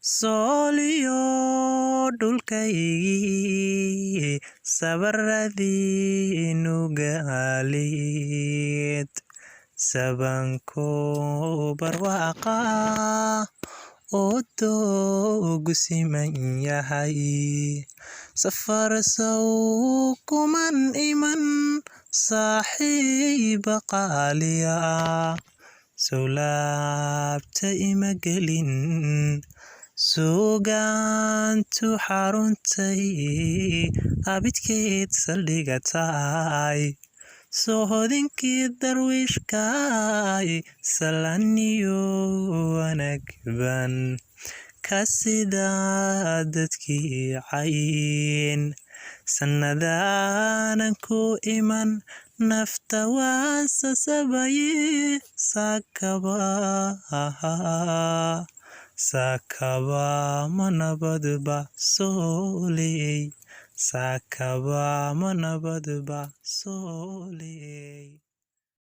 sooliyo dhulkaygii sabaradii nugaalid sabanko barwaaqa oo doogu siman yahay safar sow kuman iman saaxiiba qaaliya sowlaabta ima gelin suugaantu xaruntay abidkeed saldhigatay sohodinkii darwiishkaay salaniyo wanagban kasida dadkii cayn sanadaanan ku iman nafta waan sasabaye sakaba manabadba sooley sakaba manabadba sooley